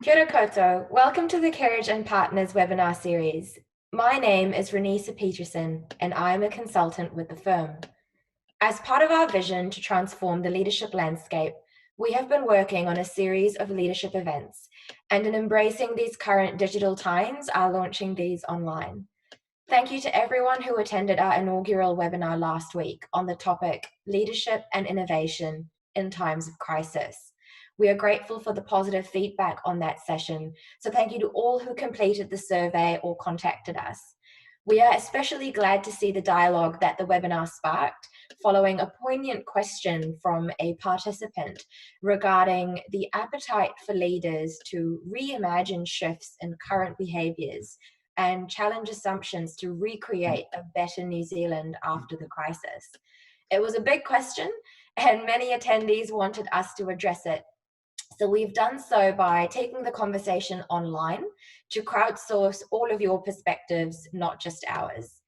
Kia ora koutou. Welcome to the Carriage and Partners webinar series. My name is Renisa Peterson, and I am a consultant with the firm. As part of our vision to transform the leadership landscape, we have been working on a series of leadership events, and in embracing these current digital times, are launching these online. Thank you to everyone who attended our inaugural webinar last week on the topic Leadership and Innovation in Times of Crisis. We are grateful for the positive feedback on that session, so thank you to all who completed the survey or contacted us. We are especially glad to see the dialogue that the webinar sparked following a poignant question from a participant regarding the appetite for leaders to reimagine shifts in current behaviours and challenge assumptions to recreate a better New Zealand after the crisis. It was a big question, and many attendees wanted us to address it. So we've done so by taking the conversation online to crowdsource all of your perspectives, not just ours.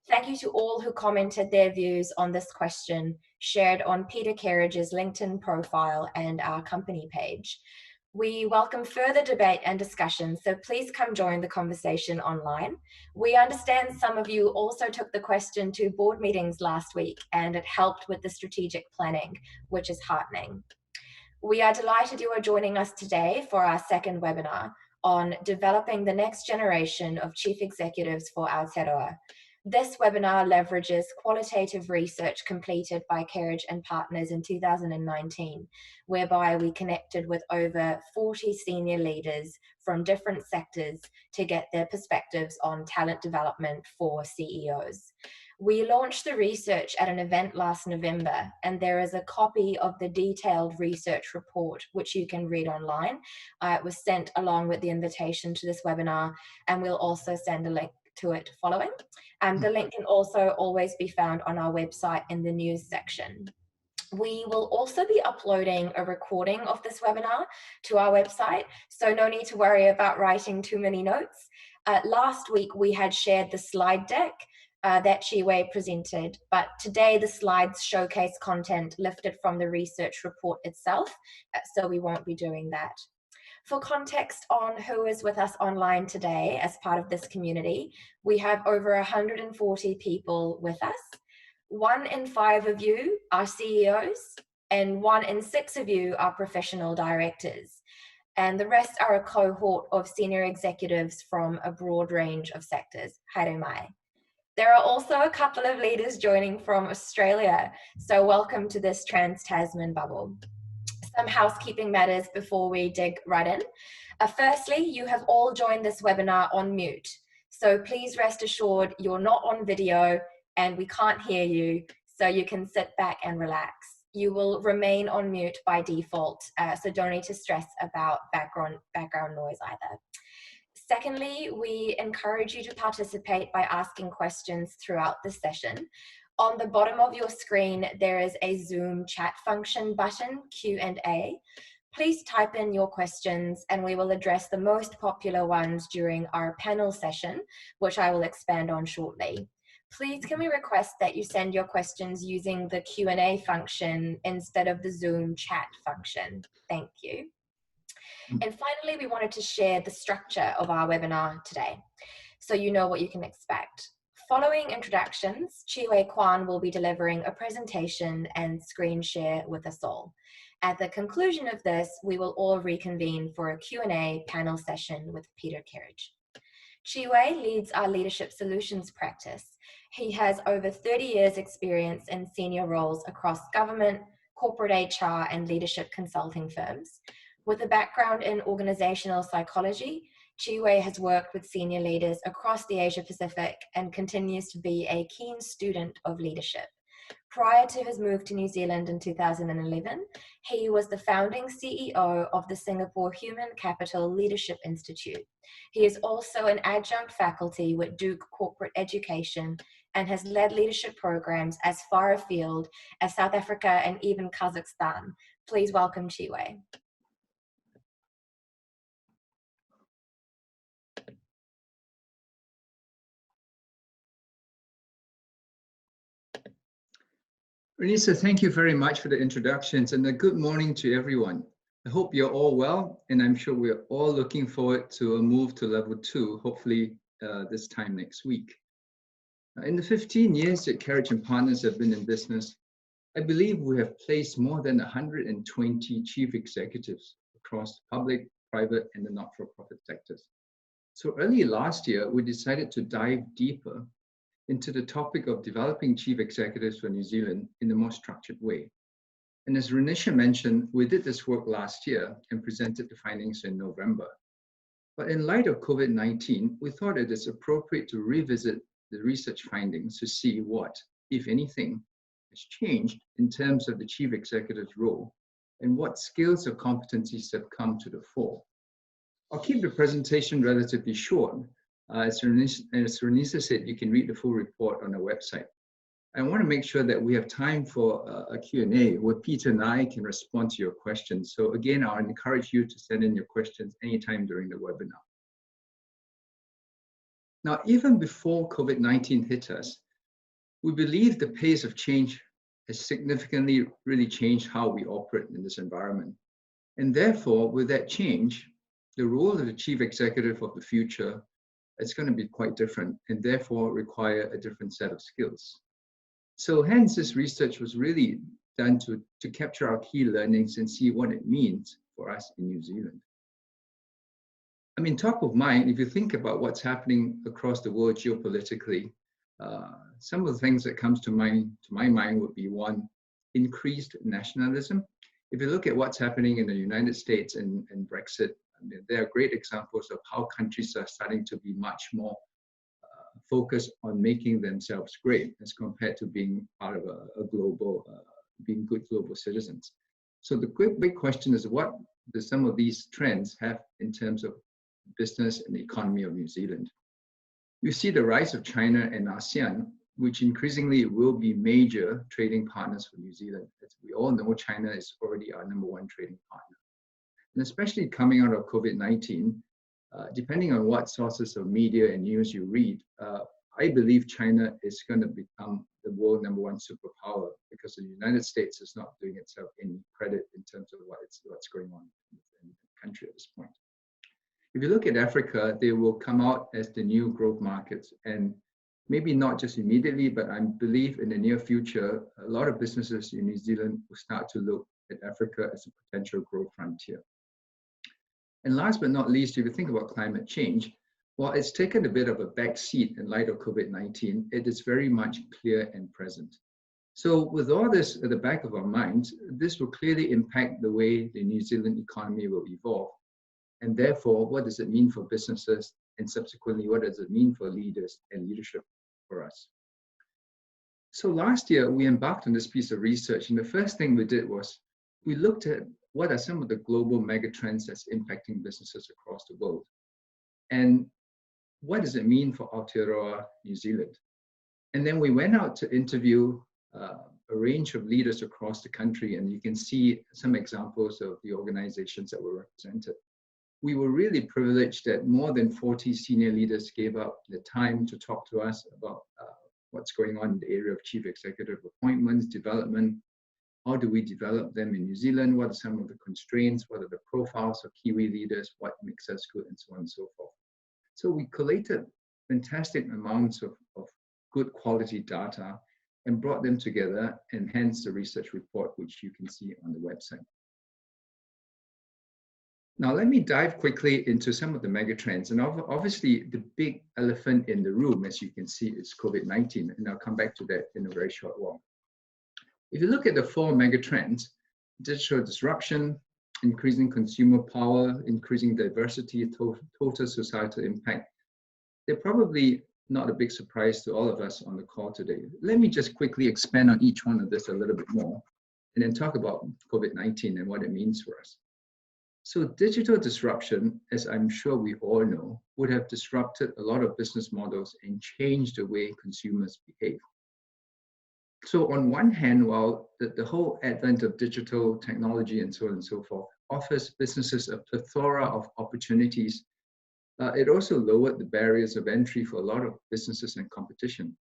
Thank you to all who commented their views on this question, shared on Peter Carriage's LinkedIn profile and our company page. We welcome further debate and discussion, so please come join the conversation online. We understand some of you also took the question to board meetings last week, and it helped with the strategic planning, which is heartening. We are delighted you are joining us today for our second webinar on developing the next generation of chief executives for Aotearoa. This webinar leverages qualitative research completed by Carriage and Partners in 2019, whereby we connected with over 40 senior leaders from different sectors to get their perspectives on talent development for CEOs. We launched the research at an event last November, and there is a copy of the detailed research report, which you can read online. It was sent along with the invitation to this webinar, and we'll also send a link to it following. The link can also always be found on our website in the news section. We will also be uploading a recording of this webinar to our website, so no need to worry about writing too many notes. Last week, we had shared the slide deck that Chiwe presented, but today the slides showcase content lifted from the research report itself, so we won't be doing that. For context on who is with us online today as part of this community, we have over 140 people with us. 1 in 5 of you are CEOs, and 1 in 6 of you are professional directors. And the rest are a cohort of senior executives from a broad range of sectors. Haere mai. There are also a couple of leaders joining from Australia, so welcome to this Trans-Tasman bubble. Some housekeeping matters before we dig right in. Firstly, you have all joined this webinar on mute, so please rest assured you're not on video and we can't hear you, so you can sit back and relax. You will remain on mute by default, so don't need to stress about background noise either. Secondly, we encourage you to participate by asking questions throughout the session. On the bottom of your screen, there is a Zoom chat function button, Q&A. Please type in your questions and we will address the most popular ones during our panel session, which I will expand on shortly. Please can we request that you send your questions using the Q&A function instead of the Zoom chat function. Thank you. And finally, we wanted to share the structure of our webinar today, so you know what you can expect. Following introductions, Chiwe Kwan will be delivering a presentation and screen share with us all. At the conclusion of this, we will all reconvene for a Q&A panel session with Peter Carriage. Chiwe leads our leadership solutions practice. He has over 30 years experience in senior roles across government, corporate HR, and leadership consulting firms. With a background in organizational psychology, Chiwe has worked with senior leaders across the Asia Pacific and continues to be a keen student of leadership. Prior to his move to New Zealand in 2011, he was the founding CEO of the Singapore Human Capital Leadership Institute. He is also an adjunct faculty with Duke Corporate Education and has led leadership programs as far afield as South Africa and even Kazakhstan. Please welcome Chiwe. Renisa, thank you very much for the introductions and a good morning to everyone. I hope you're all well, and I'm sure we're all looking forward to a move to level 2, hopefully this time next week. In the 15 years that Carriage and Partners have been in business, I believe we have placed more than 120 chief executives across public, private, and the not-for-profit sectors. So early last year, we decided to dive deeper into the topic of developing chief executives for New Zealand in a more structured way. And as Renisha mentioned, we did this work last year and presented the findings in November. But in light of COVID-19, we thought it is appropriate to revisit the research findings to see what, if anything, has changed in terms of the chief executive's role and what skills or competencies have come to the fore. I'll keep the presentation relatively short. As Renisha said, you can read the full report on our website. I want to make sure that we have time for a Q&A where Peter and I can respond to your questions. So again, I'll encourage you to send in your questions anytime during the webinar. Now, even before COVID-19 hit us, we believe the pace of change has significantly really changed how we operate in this environment. And therefore, with that change, the role of the chief executive of the future is going to be quite different and therefore require a different set of skills. So hence, this research was really done to capture our key learnings and see what it means for us in New Zealand. I mean, top of mind, if you think about what's happening across the world geopolitically, some of the things that comes to my mind would be one, increased nationalism. If you look at what's happening in the United States and Brexit, I mean, there are great examples of how countries are starting to be much more focus on making themselves great as compared to being part of a global, being good global citizens. So the big question is, what do some of these trends have in terms of business and the economy of New Zealand? You see the rise of China and ASEAN, which increasingly will be major trading partners for New Zealand. As we all know, China is already our #1 trading partner. And especially coming out of COVID-19, depending on what sources of media and news you read, I believe China is going to become the world #1 superpower because the United States is not doing itself any credit in terms of what's going on in the country at this point. If you look at Africa, they will come out as the new growth markets, and maybe not just immediately, but I believe in the near future, a lot of businesses in New Zealand will start to look at Africa as a potential growth frontier. And last but not least, if you think about climate change, while it's taken a bit of a back seat in light of COVID-19, it is very much clear and present. So with all this at the back of our minds, this will clearly impact the way the New Zealand economy will evolve. And therefore, what does it mean for businesses? And subsequently, what does it mean for leaders and leadership for us? So last year, we embarked on this piece of research. And the first thing we did was we looked at what are some of the global megatrends that's impacting businesses across the world? And what does it mean for Aotearoa, New Zealand? And then we went out to interview a range of leaders across the country, and you can see some examples of the organizations that were represented. We were really privileged that more than 40 senior leaders gave up the time to talk to us about what's going on in the area of chief executive appointments, development. How do we develop them in New Zealand? What are some of the constraints? What are the profiles of Kiwi leaders? What makes us good? And so on and so forth. So we collated fantastic amounts of good quality data and brought them together, and hence the research report, which you can see on the website. Now, let me dive quickly into some of the megatrends. And obviously, the big elephant in the room, as you can see, is COVID-19. And I'll come back to that in a very short while. If you look at the 4 megatrends, digital disruption, increasing consumer power, increasing diversity, total societal impact, they're probably not a big surprise to all of us on the call today. Let me just quickly expand on each one of this a little bit more, and then talk about COVID-19 and what it means for us. So digital disruption, as I'm sure we all know, would have disrupted a lot of business models and changed the way consumers behave. So on one hand, while the whole advent of digital technology and so on and so forth offers businesses a plethora of opportunities, it also lowered the barriers of entry for a lot of businesses and competition.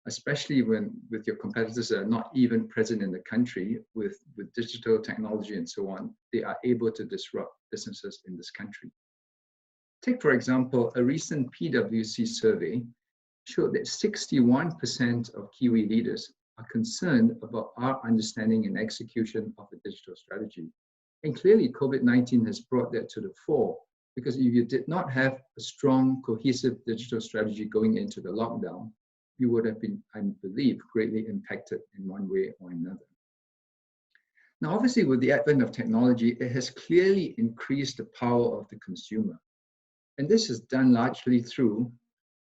especially when with your competitors that are not even present in the country with digital technology and so on, they are able to disrupt businesses in this country. Take, for example, a recent PwC survey showed that 61% of Kiwi leaders are concerned about our understanding and execution of a digital strategy. And clearly, COVID-19 has brought that to the fore, because if you did not have a strong, cohesive digital strategy going into the lockdown, you would have been, I believe, greatly impacted in one way or another. Now, obviously, with the advent of technology, it has clearly increased the power of the consumer. And this is done largely through,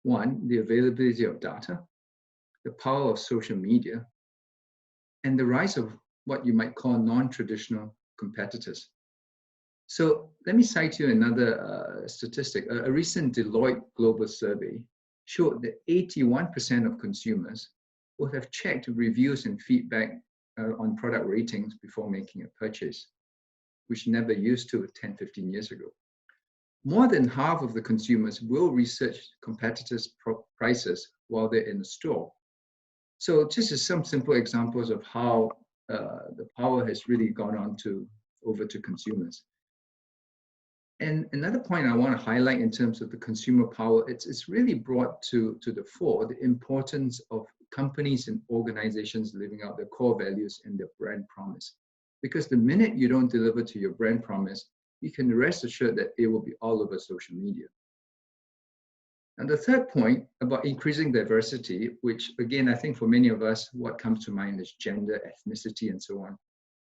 one, the availability of data, the power of social media, and the rise of what you might call non-traditional competitors. So let me cite you another statistic. A recent Deloitte global survey showed that 81% of consumers would have checked reviews and feedback on product ratings before making a purchase, which never used to 10, 15 years ago. More than half of the consumers will research competitors' prices while they're in the store. So just as some simple examples of how the power has really gone on over to consumers. And another point I want to highlight in terms of the consumer power, it's really brought to the fore the importance of companies and organizations living out their core values and their brand promise. Because the minute you don't deliver to your brand promise, you can rest assured that it will be all over social media. And the third point about increasing diversity, which again, I think for many of us, what comes to mind is gender, ethnicity, and so on.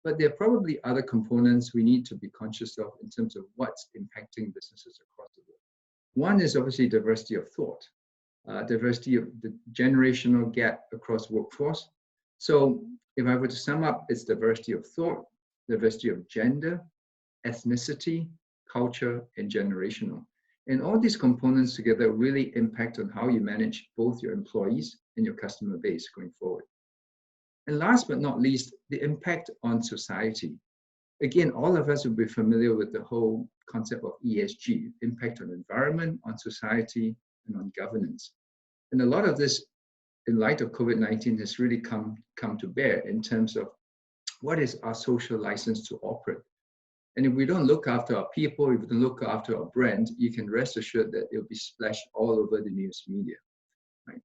But there are probably other components we need to be conscious of in terms of what's impacting businesses across the world. One is obviously diversity of thought, diversity of the generational gap across workforce. So if I were to sum up, it's diversity of thought, diversity of gender, ethnicity, culture, and generational. And all these components together really impact on how you manage both your employees and your customer base going forward. And last but not least, the impact on society. Again, all of us will be familiar with the whole concept of ESG, impact on environment, on society, and on governance. And a lot of this, in light of COVID-19, has really come to bear in terms of what is our social license to operate. And if we don't look after our people, if we don't look after our brand, you can rest assured that it'll be splashed all over the news media. Right?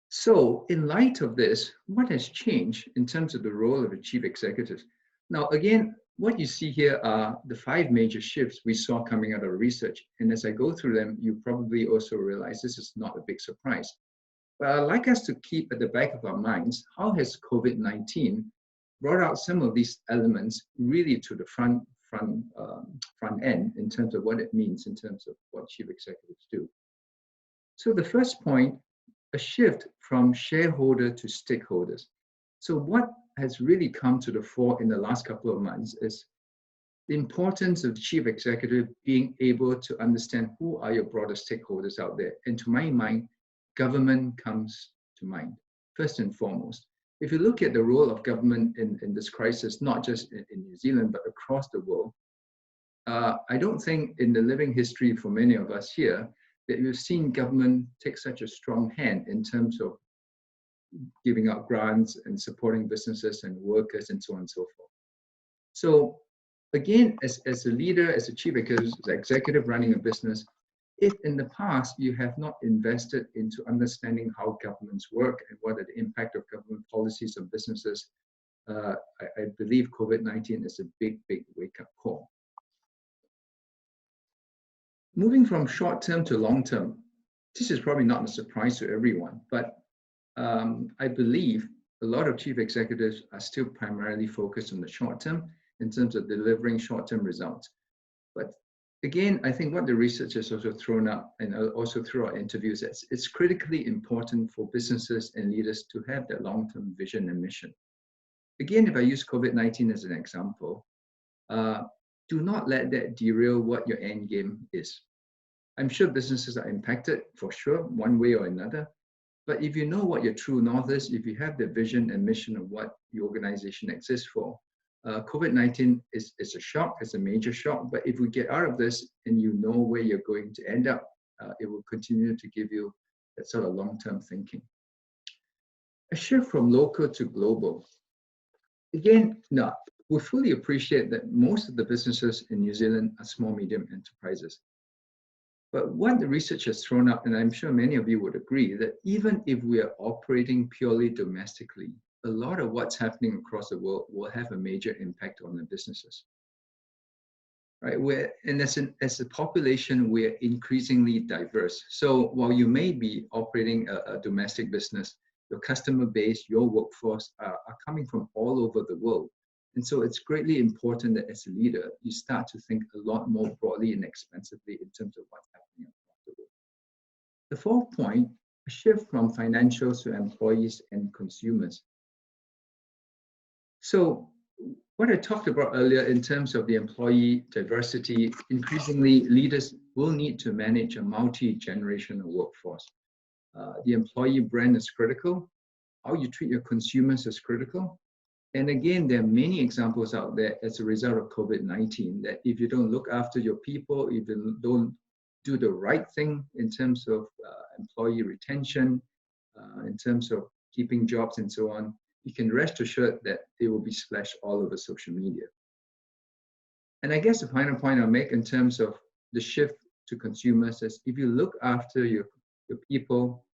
So in light of this, what has changed in terms of the role of a chief executive? Now, again, what you see here are the 5 major shifts we saw coming out of research. And as I go through them, you probably also realize this is not a big surprise. But I'd like us to keep at the back of our minds, how has COVID-19 brought out some of these elements really to the front end in terms of what it means in terms of what chief executives do. So the first point, a shift from shareholder to stakeholders. So what has really come to the fore in the last couple of months is the importance of the chief executive being able to understand who are your broader stakeholders out there. And to my mind, government comes to mind, first and foremost. If you look at the role of government in this crisis, not just in New Zealand, but across the world, I don't think in the living history for many of us here that we've seen government take such a strong hand in terms of giving out grants and supporting businesses and workers and so on and so forth. So again, as a leader, as a chief executive running a business, if in the past you have not invested into understanding how governments work and what are the impact of government policies on businesses, I believe COVID-19 is a big, big wake-up call. Moving from short-term to long-term, this is probably not a surprise to everyone, but I believe a lot of chief executives are still primarily focused on the short-term in terms of delivering short-term results. But again, I think what the research has also thrown up, and also through our interviews, it's critically important for businesses and leaders to have that long-term vision and mission. Again, if I use COVID-19 as an example, do not let that derail what your end game is. I'm sure businesses are impacted for sure, one way or another. But if you know what your true north is, if you have the vision and mission of what the organization exists for, COVID-19 is a shock, it's a major shock. But if we get out of this and you know where you're going to end up, it will continue to give you that sort of long-term thinking. A shift from local to global. Again, no, we fully appreciate that most of the businesses in New Zealand are small, medium enterprises. But what the research has thrown up, and I'm sure many of you would agree, that even if we are operating purely domestically, a lot of what's happening across the world will have a major impact on the businesses. Right? And as a population, we're increasingly diverse. So while you may be operating a domestic business, your customer base, your workforce are coming from all over the world. And so it's greatly important that as a leader, you start to think a lot more broadly and expansively in terms of what's happening across the world. The fourth point, a shift from financials to employees and consumers. So what I talked about earlier in terms of the employee diversity, increasingly leaders will need to manage a multi-generational workforce. The employee brand is critical. How you treat your consumers is critical. And again, there are many examples out there as a result of COVID-19 that if you don't look after your people, if you don't do the right thing in terms of employee retention, in terms of keeping jobs and so on, you can rest assured that they will be splashed all over social media. And I guess the final point I'll make in terms of the shift to consumers is if you look after your people,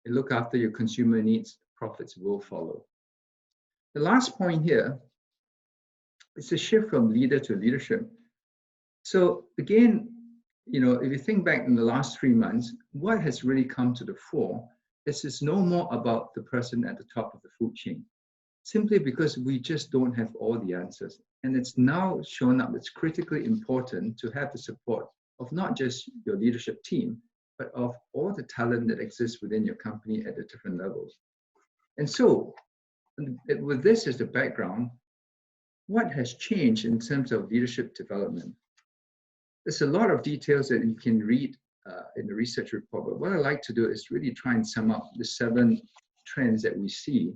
you look after your consumer needs, profits will follow. The last point here is a shift from leader to leadership. So again, if you think back in the last 3 months, what has really come to the fore is it's no more about the person at the top of the food chain, simply because we just don't have all the answers. And it's now shown up, it's critically important to have the support of not just your leadership team, but of all the talent that exists within your company at the different levels. And so, with this as the background, what has changed in terms of leadership development? There's a lot of details that you can read in the research report, but what I like to do is really try and sum up the 7 trends that we see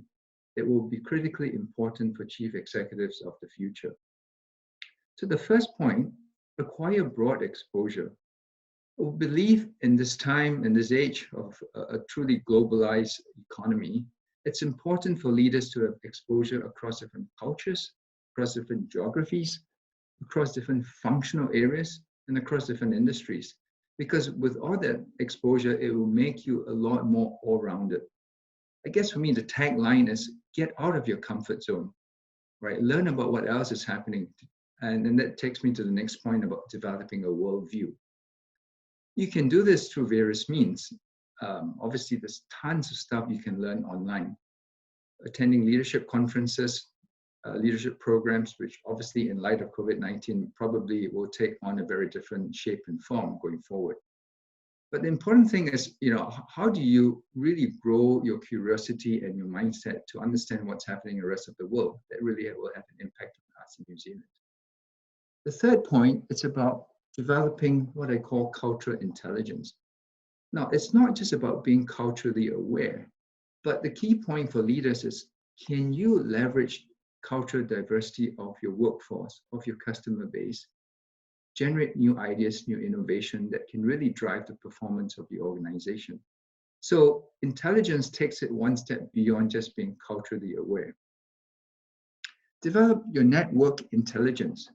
that will be critically important for chief executives of the future. So the first point, acquire broad exposure. We believe in this time, in this age of a truly globalized economy, it's important for leaders to have exposure across different cultures, across different geographies, across different functional areas, and across different industries. Because with all that exposure, it will make you a lot more all-rounded. I guess for me, the tagline is get out of your comfort zone, right? Learn about what else is happening. And then that takes me to the next point about developing a worldview. You can do this through various means. Obviously, there's tons of stuff you can learn online. Attending leadership conferences, leadership programs, which obviously in light of COVID-19 probably will take on a very different shape and form going forward. But the important thing is, how do you really grow your curiosity and your mindset to understand what's happening in the rest of the world that really will have an impact on us in New Zealand? The third point, it's about developing what I call cultural intelligence. Now, it's not just about being culturally aware, but the key point for leaders is, can you leverage cultural diversity of your workforce, of your customer base, generate new ideas, new innovation that can really drive the performance of the organization? So intelligence takes it one step beyond just being culturally aware. Develop your network intelligence.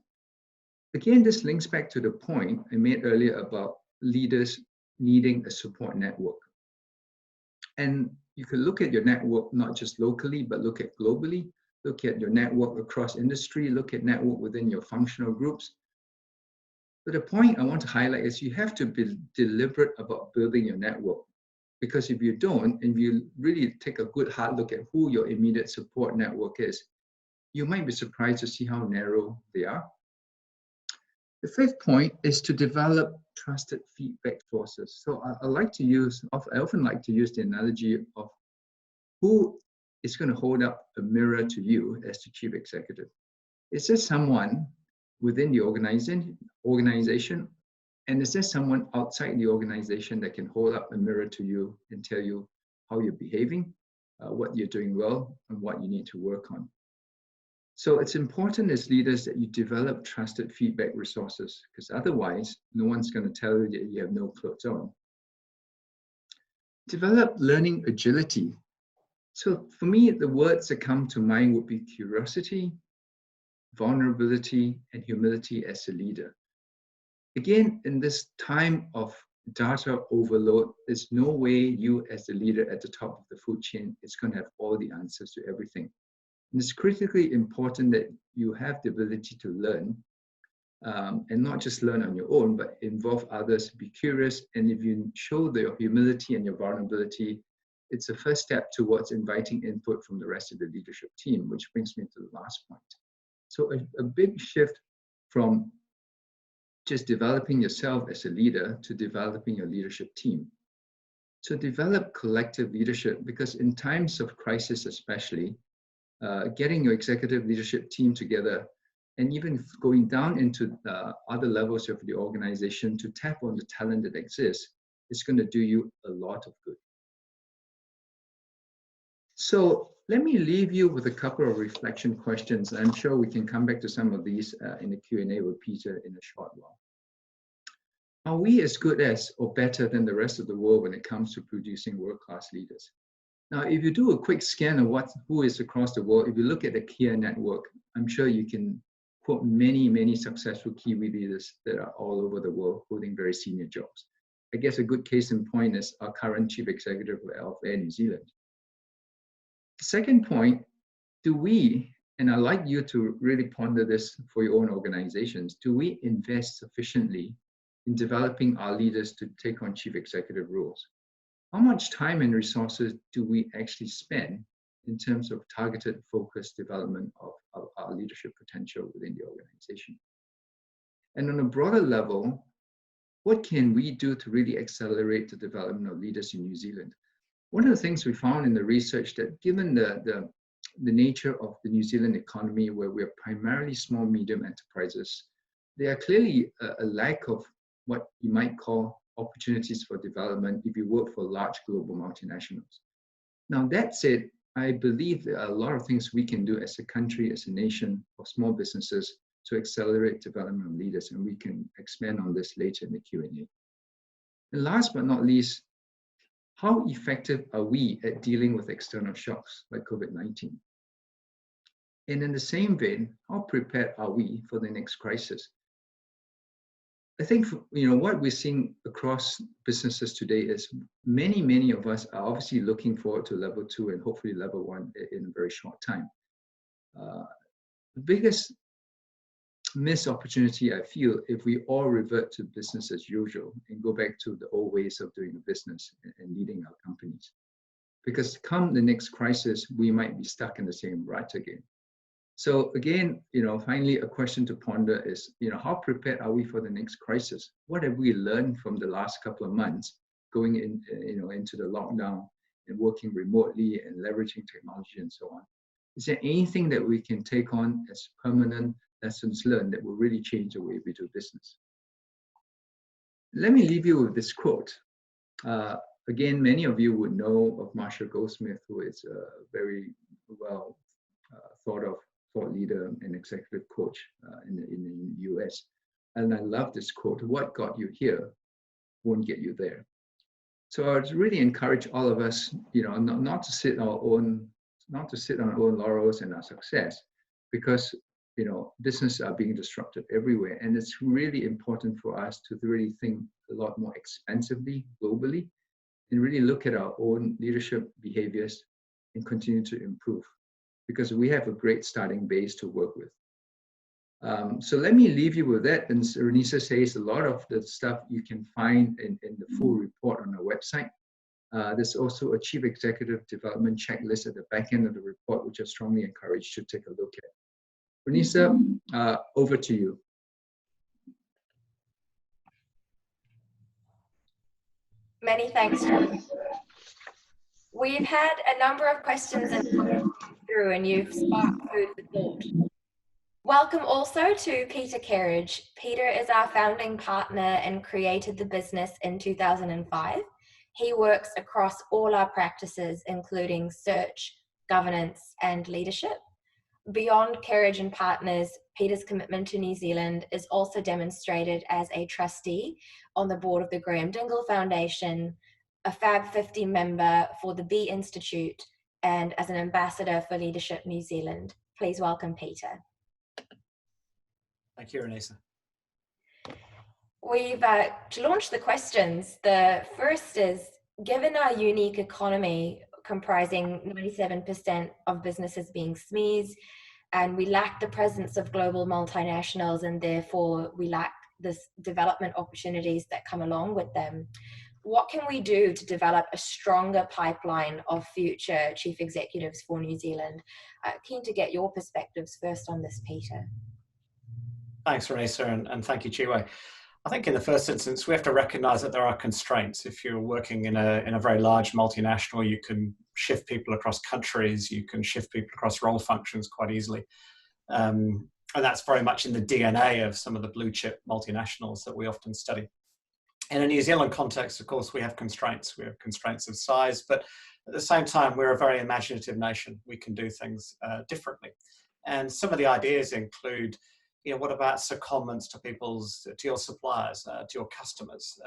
Again, this links back to the point I made earlier about leaders needing a support network. And you can look at your network not just locally, but look at globally. Look at your network across industry, look at network within your functional groups. But the point I want to highlight is you have to be deliberate about building your network. Because if you don't, and you really take a good hard look at who your immediate support network is, you might be surprised to see how narrow they are. The fifth point is to develop trusted feedback sources. So I often like to use the analogy of who is going to hold up a mirror to you as the chief executive. Is there someone within the organization, and is there someone outside the organization that can hold up a mirror to you and tell you how you're behaving, what you're doing well, and what you need to work on? So it's important as leaders that you develop trusted feedback resources, because otherwise, no one's going to tell you that you have no clothes on. Develop learning agility. So for me, the words that come to mind would be curiosity, vulnerability, and humility as a leader. Again, in this time of data overload, there's no way you as the leader at the top of the food chain is going to have all the answers to everything. And it's critically important that you have the ability to learn, and not just learn on your own, but involve others, be curious. And if you show your humility and your vulnerability, it's the first step towards inviting input from the rest of the leadership team, which brings me to the last point. So a big shift from just developing yourself as a leader to developing your leadership team. So develop collective leadership, because in times of crisis especially, getting your executive leadership team together and even going down into the other levels of the organization to tap on the talent that exists is going to do you a lot of good. So let me leave you with a couple of reflection questions. I'm sure we can come back to some of these in the Q&A with Peter in a short while. Are we as good as or better than the rest of the world when it comes to producing world-class leaders? Now, if you do a quick scan of who is across the world, if you look at the Kia network, I'm sure you can quote many, many successful Kiwi leaders that are all over the world holding very senior jobs. I guess a good case in point is our current chief executive of Air New Zealand. The second point, do we, and I'd like you to really ponder this for your own organizations, do we invest sufficiently in developing our leaders to take on chief executive roles? How much time and resources do we actually spend in terms of targeted, focused development of our leadership potential within the organization? And on a broader level, what can we do to really accelerate the development of leaders in New Zealand? One of the things we found in the research that given the nature of the New Zealand economy, where we're primarily small, medium enterprises, there are clearly a lack of what you might call opportunities for development if you work for large global multinationals. Now, that said, I believe there are a lot of things we can do as a country, as a nation, for small businesses to accelerate development of leaders, and we can expand on this later in the Q&A. And last but not least, how effective are we at dealing with external shocks like COVID-19? And in the same vein, how prepared are we for the next crisis? I think what we're seeing across businesses today is many of us are obviously looking forward to level 2 and hopefully level 1 in a very short time. The biggest missed opportunity I feel if we all revert to business as usual and go back to the old ways of doing business and leading our companies. Because come the next crisis, we might be stuck in the same rut again. So again, finally, a question to ponder is, how prepared are we for the next crisis? What have we learned from the last couple of months going into the lockdown and working remotely and leveraging technology and so on? Is there anything that we can take on as permanent lessons learned that will really change the way we do business? Let me leave you with this quote. Again, many of you would know of Marshall Goldsmith, who is a very well thought leader and executive coach in the US. And I love this quote: what got you here won't get you there. So I would really encourage all of us, not to sit on our own laurels and our success, because businesses are being disrupted everywhere. And it's really important for us to really think a lot more expansively, globally, and really look at our own leadership behaviors and continue to improve, because we have a great starting base to work with. So let me leave you with that. And Renisa says a lot of the stuff you can find in the full report on our website. There's also a Chief Executive Development checklist at the back end of the report, which I strongly encourage you to take a look at. Renisa, over to you. Many thanks, John. We've had a number of questions and comments through, and you've sparked food for thought. Welcome also to Peter Carriage. Peter is our founding partner and created the business in 2005. He works across all our practices, including search, governance, and leadership. Beyond Carriage and Partners, Peter's commitment to New Zealand is also demonstrated as a trustee on the board of the Graham Dingle Foundation, a Fab 50 member for the B Institute, and as an ambassador for Leadership New Zealand. Please welcome Peter. Thank you, Renisa. We've launched the questions. The first is, given our unique economy comprising 97% of businesses being SMEs, and we lack the presence of global multinationals, and therefore we lack this development opportunities that come along with them, what can we do to develop a stronger pipeline of future chief executives for New Zealand? Keen to get your perspectives first on this, Peter. Thanks, Renisa, and thank you, Chiwe. I think in the first instance, we have to recognise that there are constraints. If you're working in a very large multinational, you can shift people across countries, you can shift people across role functions quite easily. And that's very much in the DNA of some of the blue chip multinationals that we often study. In a New Zealand context, of course, we have constraints. We have constraints of size, but at the same time, we're a very imaginative nation. We can do things differently. And some of the ideas include, what about secondments to your suppliers, to your customers?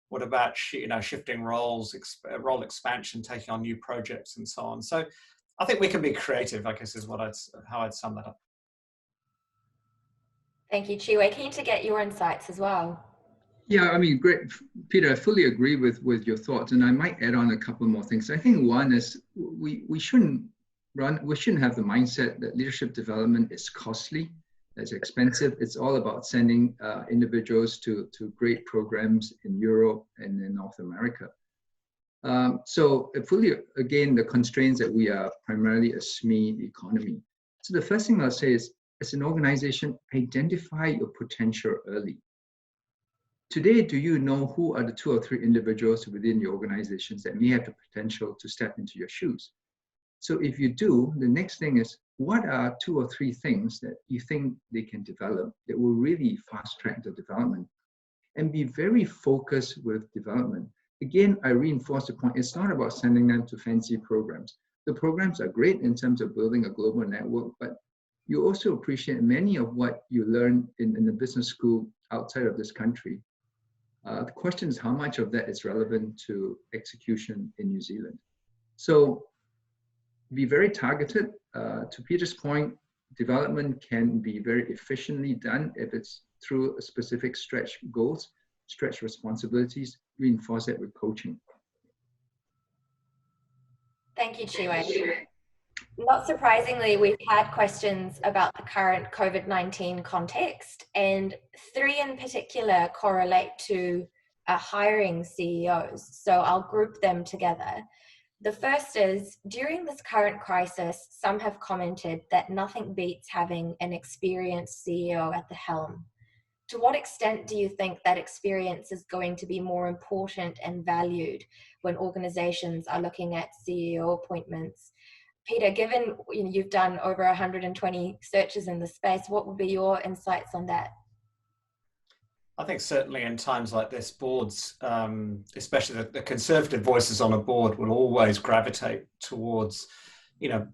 What about, shifting roles, role expansion, taking on new projects and so on. So I think we can be creative, I guess, is how I'd sum that up. Thank you, Chiwe. Keen to get your insights as well. Yeah, I mean, great, Peter. I fully agree with your thoughts, and I might add on a couple more things. I think one is we shouldn't have the mindset that leadership development is costly, it's expensive. It's all about sending individuals to great programs in Europe and in North America. So fully, again, the constraints that we are primarily a SME economy. So the first thing I'll say is, as an organization, identify your potential early. Today, do you know who are the 2 or 3 individuals within your organizations that may have the potential to step into your shoes? So if you do, the next thing is, what are 2 or 3 things that you think they can develop that will really fast track the development? And be very focused with development. Again, I reinforce the point, it's not about sending them to fancy programs. The programs are great in terms of building a global network, but you also appreciate many of what you learn in the business school outside of this country. The question is how much of that is relevant to execution in New Zealand. So be very targeted. To Peter's point, development can be very efficiently done if it's through a specific stretch goals, stretch responsibilities, reinforce it with coaching. Thank you, Chiwe. Not surprisingly, we've had questions about the current COVID-19 context, and 3 in particular correlate to hiring CEOs. So I'll group them together. The first is, during this current crisis, some have commented that nothing beats having an experienced CEO at the helm. To what extent do you think that experience is going to be more important and valued when organizations are looking at CEO appointments? Peter, given you've done over 120 searches in the space, what would be your insights on that? I think certainly in times like this, boards, especially the conservative voices on a board, will always gravitate towards,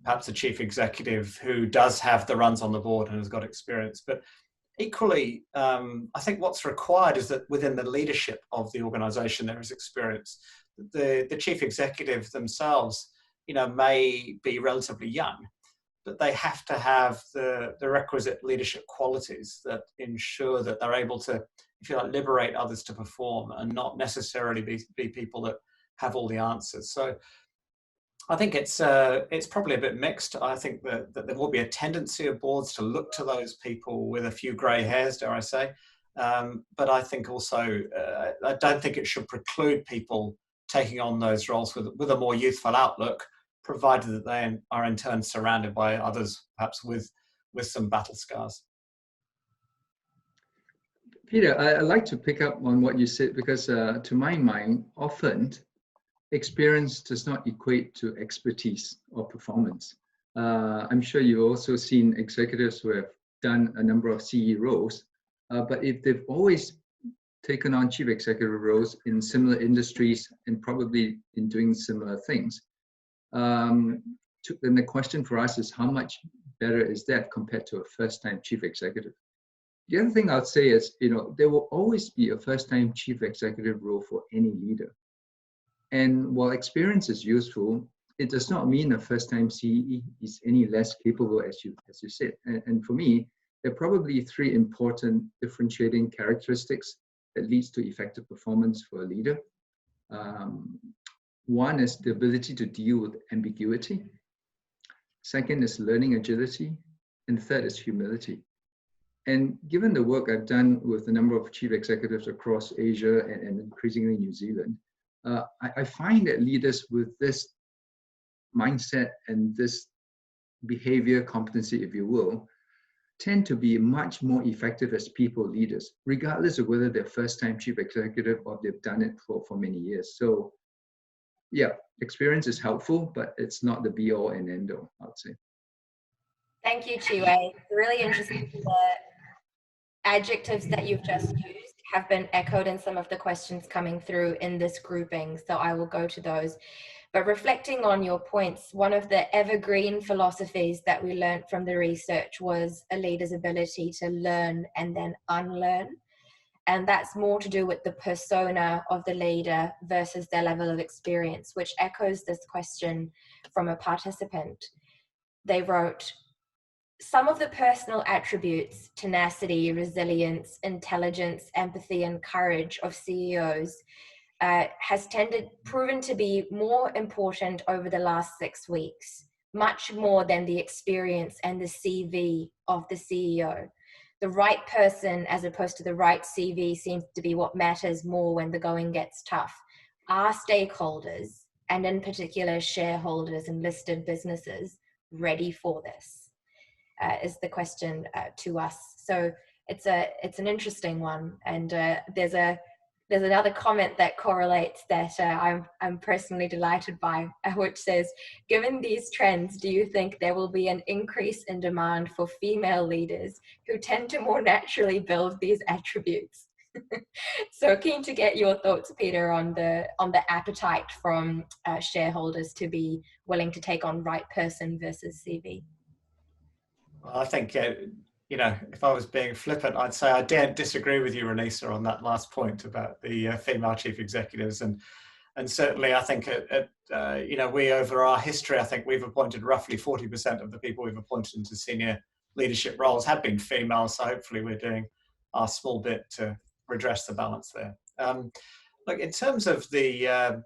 perhaps a chief executive who does have the runs on the board and has got experience. But equally, I think what's required is that within the leadership of the organization, there is experience. The chief executive themselves, may be relatively young, but they have to have the requisite leadership qualities that ensure that they're able to, if you like, liberate others to perform and not necessarily be people that have all the answers. So I think it's probably a bit mixed. I think that there will be a tendency of boards to look to those people with a few grey hairs, dare I say. But I think also, I don't think it should preclude people taking on those roles with a more youthful outlook, provided that they are in turn surrounded by others, perhaps with some battle scars. Peter, I'd like to pick up on what you said, because to my mind, often experience does not equate to expertise or performance. I'm sure you've also seen executives who have done a number of CE roles, but if they've always taken on chief executive roles in similar industries and probably in doing similar things, then the question for us is, how much better is that compared to a first-time chief executive? The other thing I'd say is, there will always be a first-time chief executive role for any leader. And while experience is useful, it does not mean a first-time CE is any less capable, as you said. And for me, there are probably three important differentiating characteristics that leads to effective performance for a leader. One is the ability to deal with ambiguity. Second is learning agility. And third is humility. And given the work I've done with a number of chief executives across Asia and increasingly New Zealand, I find that leaders with this mindset and this behavior competency, if you will, tend to be much more effective as people leaders, regardless of whether they're first-time chief executive or they've done it for many years. So yeah, experience is helpful, but it's not the be-all and end-all, I'd say. Thank you, Chiwei. It's really interesting. The adjectives that you've just used have been echoed in some of the questions coming through in this grouping, so I will go to those. But reflecting on your points, one of the evergreen philosophies that we learned from the research was a leader's ability to learn and then unlearn. And that's more to do with the persona of the leader versus their level of experience, which echoes this question from a participant. They wrote, some of the personal attributes, tenacity, resilience, intelligence, empathy, and courage of CEOs has proven to be more important over the last 6 weeks, much more than the experience and the CV of the CEO. The right person as opposed to the right CV seems to be what matters more when the going gets tough. Are stakeholders, and in particular shareholders and listed businesses, ready for this? Is the question to us. So it's an interesting one, and there's another comment that correlates that I'm personally delighted by, which says, given these trends, do you think there will be an increase in demand for female leaders who tend to more naturally build these attributes? So keen to get your thoughts, Peter, on the appetite from shareholders to be willing to take on right person versus CV. I think, if I was being flippant, I'd say I daren't disagree with you, Renisa, on that last point about the female chief executives. And certainly, I think, we, over our history, I think we've appointed roughly 40% of the people we've appointed into senior leadership roles have been female. So hopefully we're doing our small bit to redress the balance there. Look, in terms of the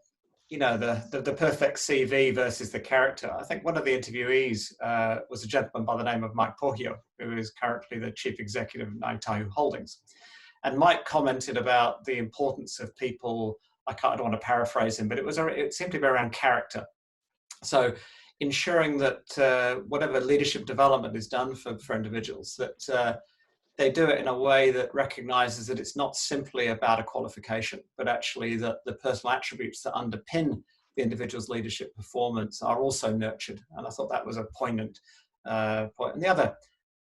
perfect CV versus the character, I think one of the interviewees was a gentleman by the name of Mike Pohio, who is currently the chief executive of Aotearoa Holdings. And Mike commented about the importance of people, I don't want to paraphrase him, but it seemed to be around character. So ensuring that whatever leadership development is done for individuals, that they do it in a way that recognizes that it's not simply about a qualification, but actually that the personal attributes that underpin the individual's leadership performance are also nurtured. And I thought that was a poignant point. And the other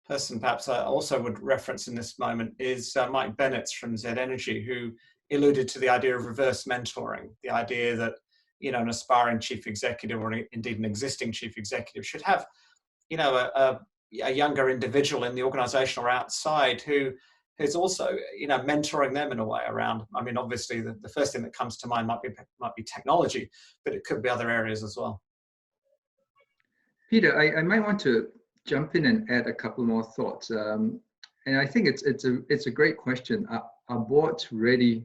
person perhaps I also would reference in this moment is Mike Bennett from Z Energy, who alluded to the idea of reverse mentoring, the idea that an aspiring chief executive, or indeed an existing chief executive, should have a younger individual in the organization or outside who's also mentoring them in a way around. I mean, obviously the first thing that comes to mind might be technology, but it could be other areas as well. Peter, I might want to jump in and add a couple more thoughts. And I think it's a great question. Are boards ready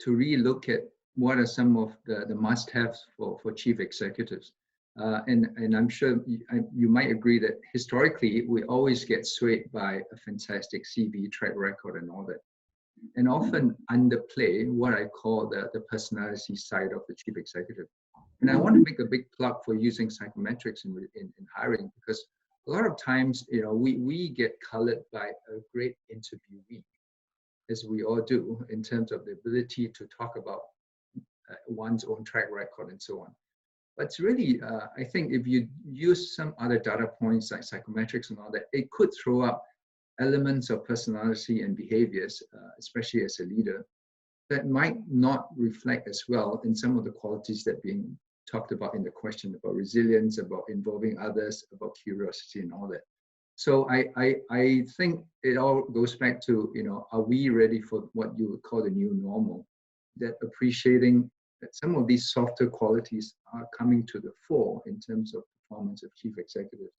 to relook at what are some of the must-haves for chief executives? And I'm sure you might agree that historically we always get swayed by a fantastic CV, track record, and all that, and often underplay what I call the personality side of the chief executive. And I want to make a big plug for using psychometrics in hiring, because a lot of times we get colored by a great interviewee, as we all do, in terms of the ability to talk about one's own track record and so on. But it's really, I think if you use some other data points like psychometrics and all that, it could throw up elements of personality and behaviors, especially as a leader, that might not reflect as well in some of the qualities that are being talked about in the question about resilience, about involving others, about curiosity and all that. So I think it all goes back to, are we ready for what you would call the new normal? That appreciating that some of these softer qualities are coming to the fore in terms of performance of chief executives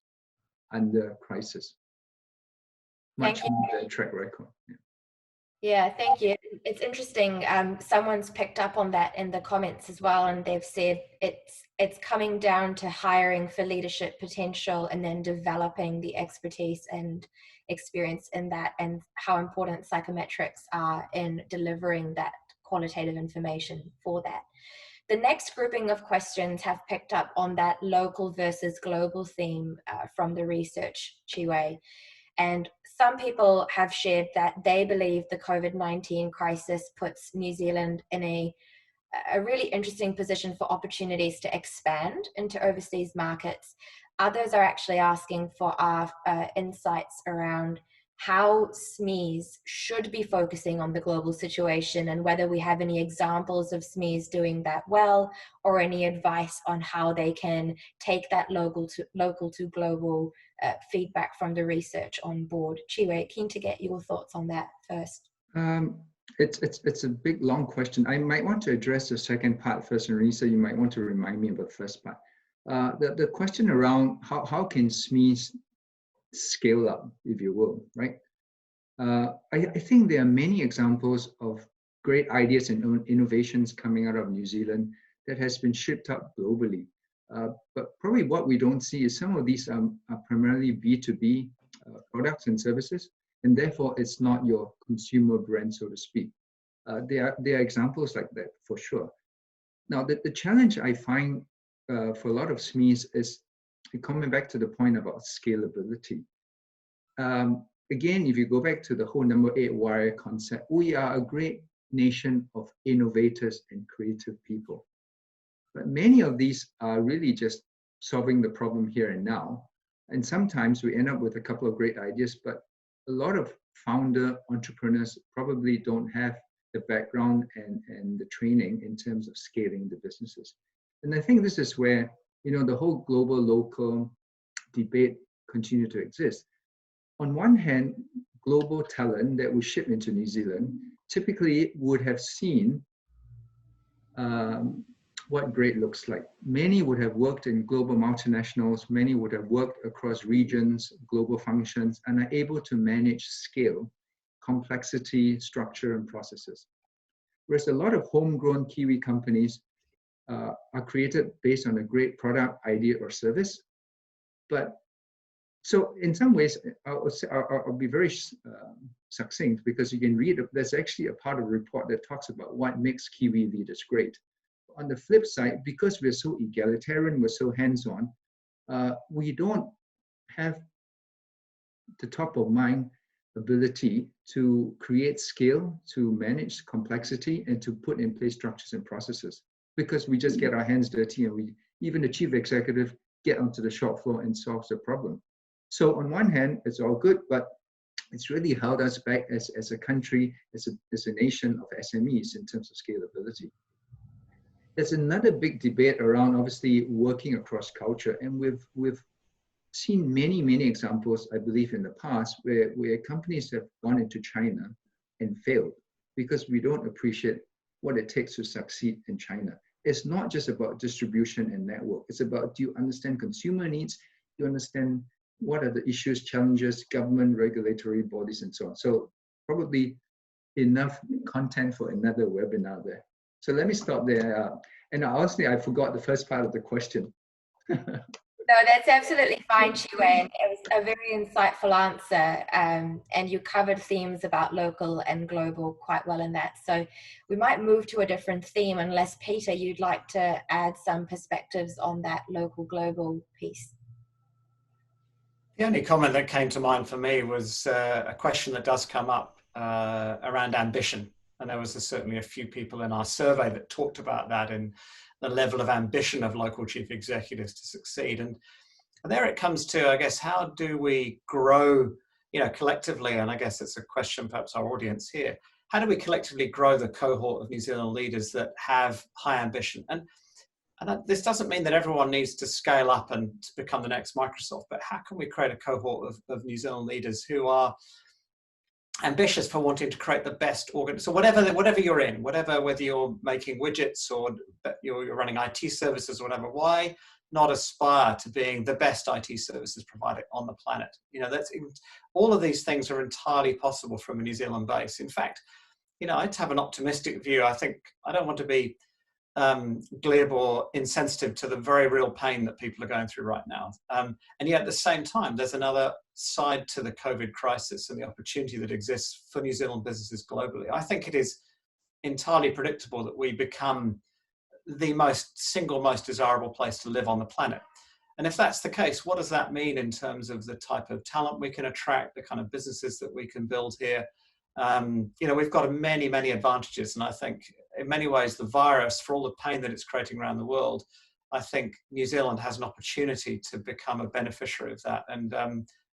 under crisis, much more than track record. Yeah. Yeah, thank you. It's interesting. Someone's picked up on that in the comments as well, and they've said it's coming down to hiring for leadership potential and then developing the expertise and experience in that, and how important psychometrics are in delivering that qualitative information for that. The next grouping of questions have picked up on that local versus global theme from the research, Chiwei. And some people have shared that they believe the COVID-19 crisis puts New Zealand in a really interesting position for opportunities to expand into overseas markets. Others are actually asking for our insights around how SMEs should be focusing on the global situation, and whether we have any examples of SMEs doing that well, or any advice on how they can take that local to global feedback from the research on board. Chiwei, keen to get your thoughts on that first. It's a big, long question. I might want to address the second part first, and Renisa, you might want to remind me about the first part. The question around how can SMEs scale up, if you will, right? I think there are many examples of great ideas and innovations coming out of New Zealand that has been shipped up globally. But probably what we don't see is some of these are primarily B2B products and services, and therefore it's not your consumer brand, so to speak. There are examples like that for sure. Now, the challenge I find for a lot of SMEs is coming back to the point about scalability. Again, if you go back to the whole number 8 wire concept, we are a great nation of innovators and creative people. But many of these are really just solving the problem here and now. And sometimes we end up with a couple of great ideas, but a lot of founder entrepreneurs probably don't have the background and the training in terms of scaling the businesses. And I think this is where, the whole global local debate continue to exist. On one hand, global talent that we ship into New Zealand typically would have seen what great looks like. Many would have worked in global multinationals, many would have worked across regions, global functions, and are able to manage scale, complexity, structure, and processes. Whereas a lot of homegrown Kiwi companies are created based on a great product, idea, or service. But so in some ways, I'll be very succinct, because you can read, there's actually a part of the report that talks about what makes Kiwi leaders great. On the flip side, because we're so egalitarian, we're so hands-on, we don't have the top of mind ability to create scale, to manage complexity, and to put in place structures and processes, because we just get our hands dirty, and even the chief executive get onto the shop floor and solves the problem. So on one hand, it's all good, but it's really held us back as a country, as a nation of SMEs in terms of scalability. There's another big debate around obviously working across culture, and we've seen many examples, I believe, in the past where companies have gone into China and failed because we don't appreciate what it takes to succeed in China. It's not just about distribution and network. It's about, do you understand consumer needs? Do you understand what are the issues, challenges, government, regulatory bodies, and so on? So probably enough content for another webinar there. So let me stop there. And honestly, I forgot the first part of the question. No, that's absolutely fine, Chiwei. It was a very insightful answer, and you covered themes about local and global quite well in that. So we might move to a different theme, unless, Peter, you'd like to add some perspectives on that local-global piece. The only comment that came to mind for me was a question that does come up around ambition. And there was certainly a few people in our survey that talked about that, and the level of ambition of local chief executives to succeed. And there it comes to, I guess, how do we grow, collectively? And I guess it's a question, perhaps our audience here. How do we collectively grow the cohort of New Zealand leaders that have high ambition? And this doesn't mean that everyone needs to scale up and to become the next Microsoft, but how can we create a cohort of New Zealand leaders who are ambitious for wanting to create the best organ. So whatever you're in, whether you're making widgets or you're running IT services or whatever, why not aspire to being the best IT services provider on the planet? You know, all of these things are entirely possible from a New Zealand base. In fact, you know, I'd have an optimistic view. I think I don't want to be glib or insensitive to the very real pain that people are going through right now. And yet at the same time, there's another side to the COVID crisis and the opportunity that exists for New Zealand businesses globally. I think it is entirely predictable that we become the single most desirable place to live on the planet. And if that's the case, what does that mean in terms of the type of talent we can attract, the kind of businesses that we can build here? You know, we've got many, many advantages. And I think in many ways, the virus, for all the pain that it's creating around the world, I think New Zealand has an opportunity to become a beneficiary of that. And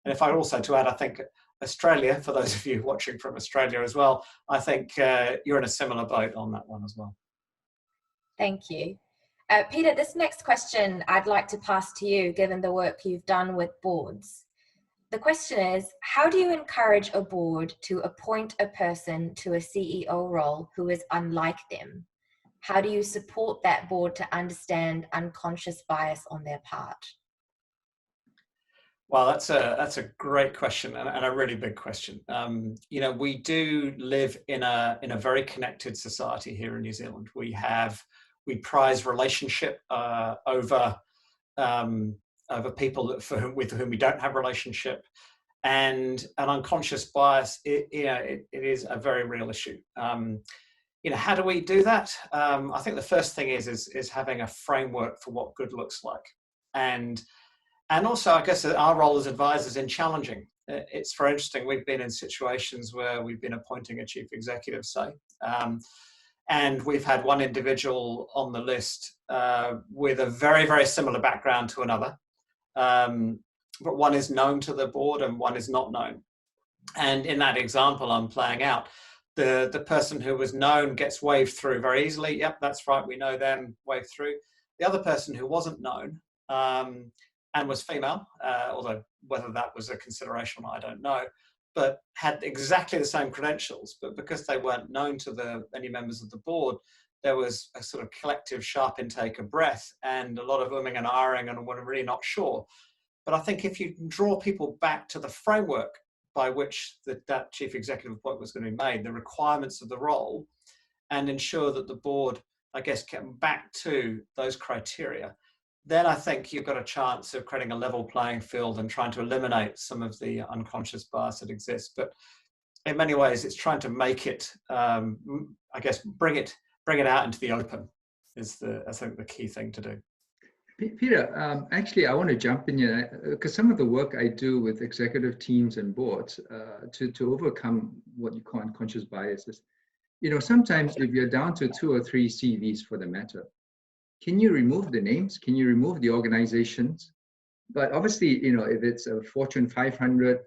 if I also to add, I think Australia, for those of you watching from Australia as well, I think you're in a similar boat on that one as well. Thank you. Peter, this next question I'd like to pass to you, given the work you've done with boards. The question is, how do you encourage a board to appoint a person to a CEO role who is unlike them? How do you support that board to understand unconscious bias on their part? Well, that's a great question and a really big question. You know, we do live in a very connected society here in New Zealand. We prize relationship over people with whom we don't have relationship, and an unconscious bias. It is a very real issue. You know, how do we do that? I think the first thing is having a framework for what good looks like, and also I guess our role as advisors in challenging. It's very interesting. We've been in situations where we've been appointing a chief executive, say. And we've had one individual on the list with a very, very similar background to another. But one is known to the board and one is not known. And in that example I'm playing out, the person who was known gets waved through very easily. Yep, that's right, we know them, waved through. The other person who wasn't known and was female, although whether that was a consideration or not, I don't know, but had exactly the same credentials, but because they weren't known to any members of the board, there was a sort of collective sharp intake of breath and a lot of umming and ahhing and we're really not sure. But I think if you draw people back to the framework by which that chief executive appointment was going to be made, the requirements of the role, and ensure that the board, I guess, get back to those criteria, then I think you've got a chance of creating a level playing field and trying to eliminate some of the unconscious bias that exists. But in many ways, it's trying to make it, I guess, bring it out into the open is I think the key thing to do. Peter, actually, I want to jump in here because some of the work I do with executive teams and boards to overcome what you call unconscious biases. You know, sometimes if you're down to 2 or 3 CVs for the matter, can you remove the names? Can you remove the organizations? But obviously, you know, if it's a Fortune 500,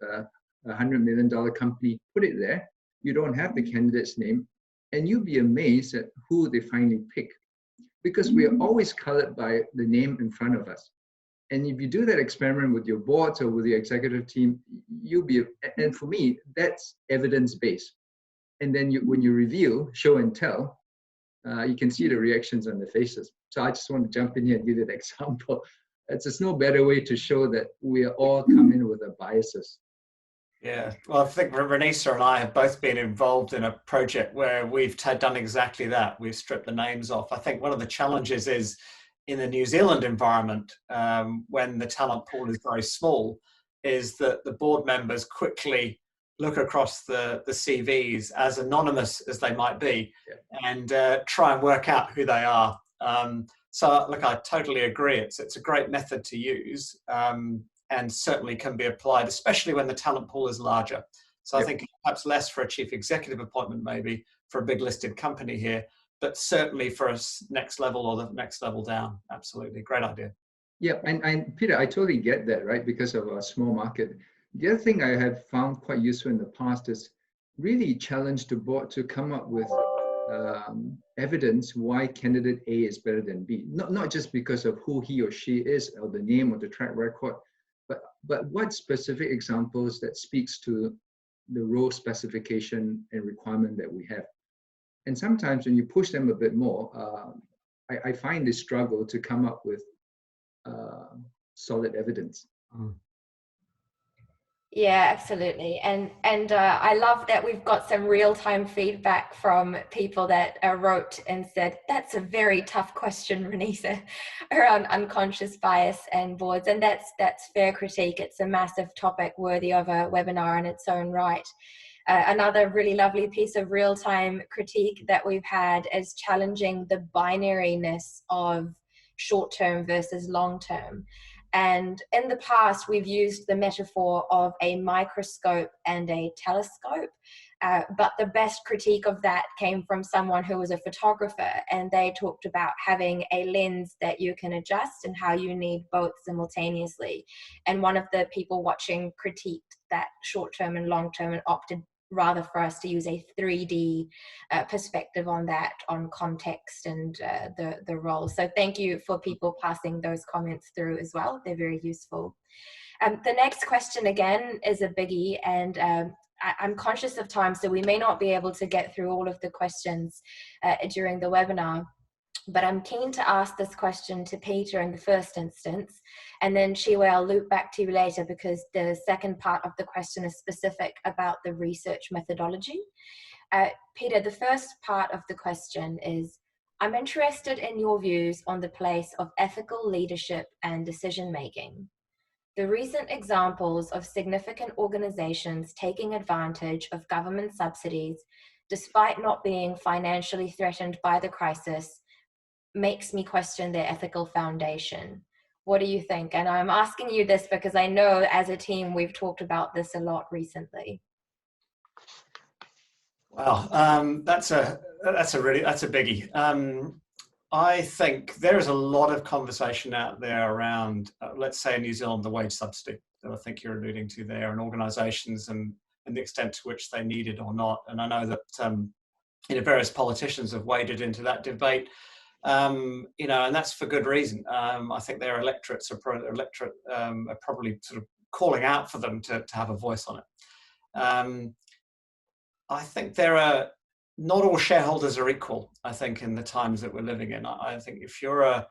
$100 million company, put it there. You don't have the candidate's name, and you'll be amazed at who they finally pick, because we are always colored by the name in front of us. And if you do that experiment with your boards or with your executive team, you'll be. And for me, that's evidence-based. And then when you review, show and tell, you can see the reactions on the faces. So I just want to jump in here and give you an example. It's just no better way to show that we are all coming with our biases. Yeah, well, I think Renisa and I have both been involved in a project where we've done exactly that. We've stripped the names off. I think one of the challenges is in the New Zealand environment, when the talent pool is very small, is that the board members quickly look across the CVs, as anonymous as they might be, and try and work out who they are. So look, I totally agree. It's a great method to use, and certainly can be applied, especially when the talent pool is larger. So I think perhaps less for a chief executive appointment, maybe for a big listed company here, but certainly for a next level or the next level down. Absolutely, great idea. Yeah, and Peter, I totally get that, right? Because of our small market. The other thing I have found quite useful in the past is really challenge the board to come up with evidence why candidate A is better than B. Not just because of who he or she is or the name or the track record, but what specific examples that speaks to the role specification and requirement that we have. And sometimes when you push them a bit more, I find they struggle to come up with solid evidence. Yeah, absolutely. And I love that we've got some real-time feedback from people that wrote and said, that's a very tough question, Renisa, around unconscious bias and boards. And that's fair critique. It's a massive topic worthy of a webinar in its own right. Another really lovely piece of real-time critique that we've had is challenging the binariness of short-term versus long-term. And in the past, we've used the metaphor of a microscope and a telescope, but the best critique of that came from someone who was a photographer, and they talked about having a lens that you can adjust and how you need both simultaneously. And one of the people watching critiqued that short-term and long-term and opted rather for us to use a 3D perspective on that, on context and the role. So thank you for people passing those comments through as well. They're very useful. The next question again is a biggie, and I'm conscious of time, so we may not be able to get through all of the questions during the webinar. But I'm keen to ask this question to Peter in the first instance, and then Chiwe, I'll loop back to you later because the second part of the question is specific about the research methodology. Peter, the first part of the question is, I'm interested in your views on the place of ethical leadership and decision-making. The recent examples of significant organizations taking advantage of government subsidies, despite not being financially threatened by the crisis, makes me question their ethical foundation. What do you think? And I'm asking you this because I know as a team we've talked about this a lot recently. Wow, that's a biggie. I think there is a lot of conversation out there around, let's say in New Zealand, the wage subsidy that I think you're alluding to there, and organisations and the extent to which they need it or not. And I know that various politicians have waded into that debate. And that's for good reason. I think their electorates are probably sort of calling out for them to have a voice on it. I think not all shareholders are equal, I think, in the times that we're living in. I think if you're a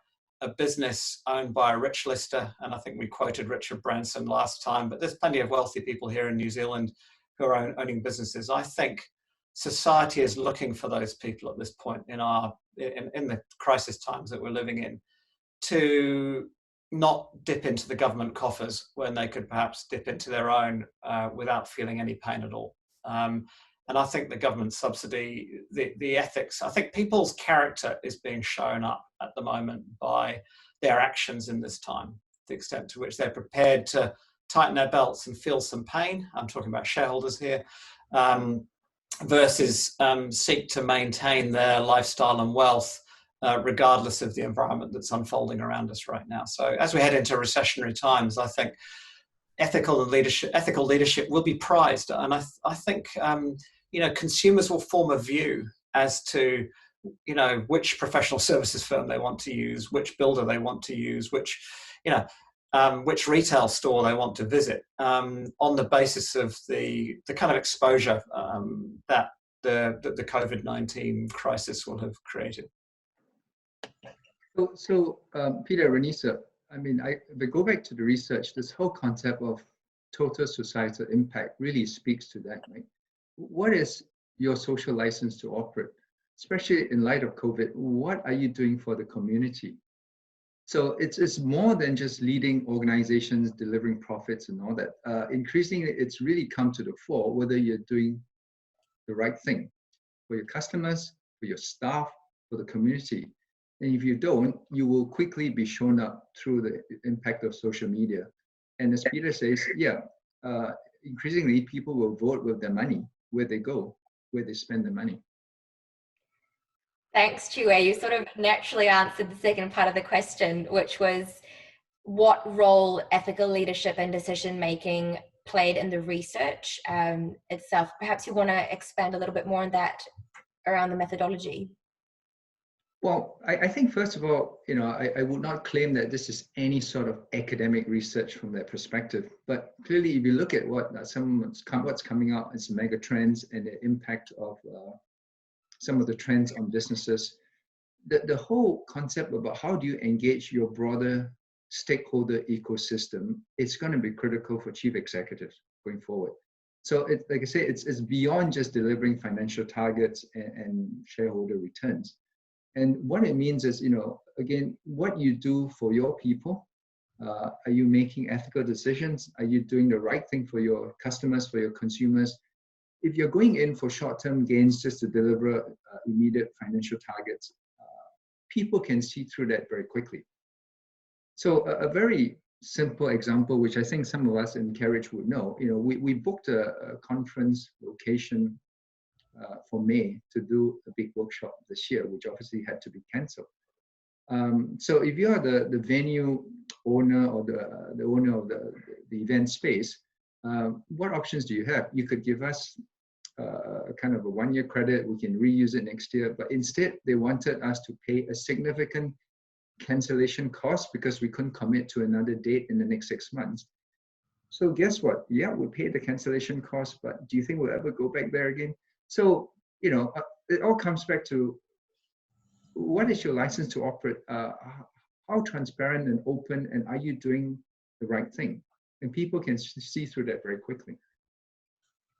business owned by a rich lister, and I think we quoted Richard Branson last time, but there's plenty of wealthy people here in New Zealand who are owning businesses. I think society is looking for those people at this point in the crisis times that we're living in, to not dip into the government coffers when they could perhaps dip into their own without feeling any pain at all. And I think the government subsidy, the ethics, I think people's character is being shown up at the moment by their actions in this time, the extent to which they're prepared to tighten their belts and feel some pain. I'm talking about shareholders here. Versus seek to maintain their lifestyle and wealth regardless of the environment that's unfolding around us right now. So as we head into recessionary times, I think ethical leadership will be prized. And I think consumers will form a view as to which professional services firm they want to use, which builder they want to use, which retail store they want to visit, on the basis of the kind of exposure that the COVID-19 crisis will have created. So Peter, Renisa, I mean, if I go back to the research, this whole concept of total societal impact really speaks to that, right? What is your social license to operate? Especially in light of COVID, what are you doing for the community? So it's more than just leading organizations, delivering profits and all that. Increasingly, it's really come to the fore whether you're doing the right thing for your customers, for your staff, for the community. And if you don't, you will quickly be shown up through the impact of social media. And as Peter says, increasingly people will vote with their money, where they go, where they spend the money. Thanks, Chiwe. You sort of naturally answered the second part of the question, which was what role ethical leadership and decision-making played in the research itself. Perhaps you want to expand a little bit more on that around the methodology. Well, I think first of all, I would not claim that this is any sort of academic research from that perspective. But clearly, if you look at what's coming out as mega trends and the impact of some of the trends on businesses, the whole concept about how do you engage your broader stakeholder ecosystem, it's going to be critical for chief executives going forward. So it's like I say, it's beyond just delivering financial targets and shareholder returns. And what it means is, again, what you do for your people. Are you making ethical decisions? Are you doing the right thing for your customers, for your consumers? If you're going in for short-term gains just to deliver immediate financial targets, people can see through that very quickly. So a very simple example, which I think some of us in Carriage would know, we booked a conference location for May to do a big workshop this year, which obviously had to be cancelled. So if you are the venue owner or the owner of the event space, what options do you have? You could give us a kind of a 1-year credit, we can reuse it next year, but instead they wanted us to pay a significant cancellation cost because we couldn't commit to another date in the next 6 months. So guess what? Yeah, we paid the cancellation cost, but do you think we'll ever go back there again? So, it all comes back to what is your license to operate? How transparent and open, and are you doing the right thing? And people can see through that very quickly.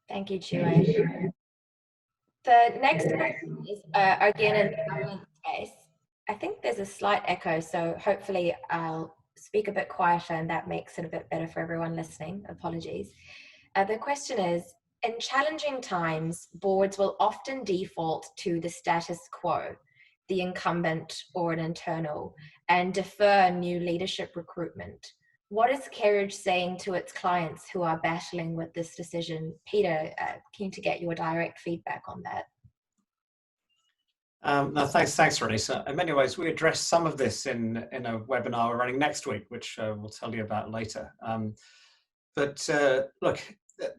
Thank you, Chiwe. The next question is again in the government space. I think there's a slight echo, so hopefully I'll speak a bit quieter and that makes it a bit better for everyone listening. Apologies. The question is, in challenging times, boards will often default to the status quo, the incumbent or an internal, and defer new leadership recruitment. What is Carriage saying to its clients who are battling with this decision? Peter, keen to get your direct feedback on that. No, thanks, Renisa. In many ways, we address some of this in a webinar we're running next week, which we'll tell you about later. But look,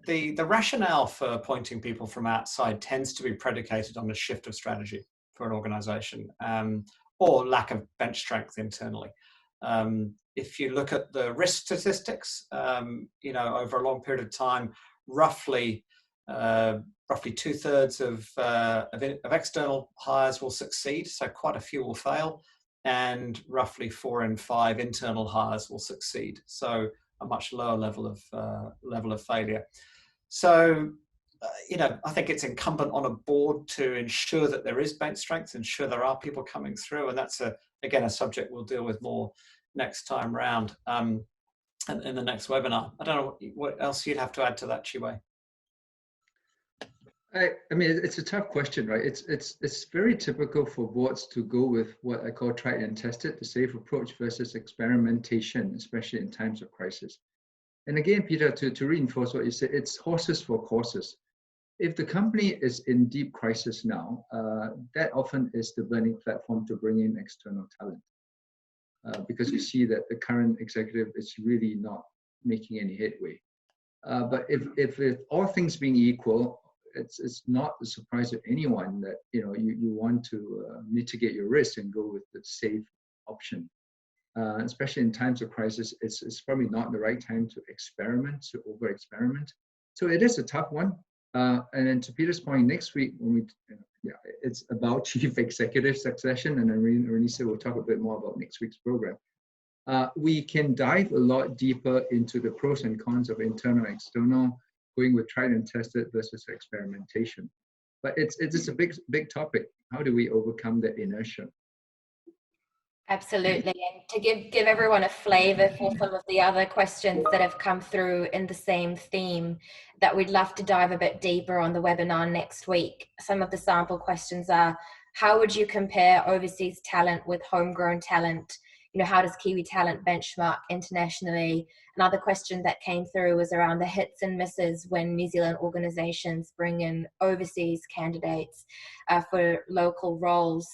the rationale for appointing people from outside tends to be predicated on a shift of strategy for an organization or lack of bench strength internally. If you look at the risk statistics, over a long period of time, roughly 2/3 of external hires will succeed, so quite a few will fail, and roughly 4 in 5 internal hires will succeed, so a much lower level of failure. So, I think it's incumbent on a board to ensure that there is bench strength, ensure there are people coming through, and that's again a subject we'll deal with more next time round in the next webinar. I don't know what else you'd have to add to that, Chiwe. I mean, it's a tough question, right? It's very typical for boards to go with what I call tried and tested, the safe approach versus experimentation, especially in times of crisis. And again, Peter, to reinforce what you said, it's horses for courses. If the company is in deep crisis now, that often is the burning platform to bring in external talent. Because you see that the current executive is really not making any headway. But if all things being equal, it's not a surprise to anyone that you want to mitigate your risk and go with the safe option. Especially in times of crisis, it's probably not the right time to experiment, to over-experiment. So it is a tough one. And then to Peter's point, next week when it's about chief executive succession, and then Renisa will talk a bit more about next week's program. We can dive a lot deeper into the pros and cons of internal and external, going with tried and tested versus experimentation. But it's a big topic. How do we overcome that inertia? Absolutely. And to give everyone a flavor for some of the other questions that have come through in the same theme that we'd love to dive a bit deeper on the webinar next week. Some of the sample questions are, how would you compare overseas talent with homegrown talent? How does Kiwi talent benchmark internationally? Another question that came through was around the hits and misses when New Zealand organizations bring in overseas candidates for local roles,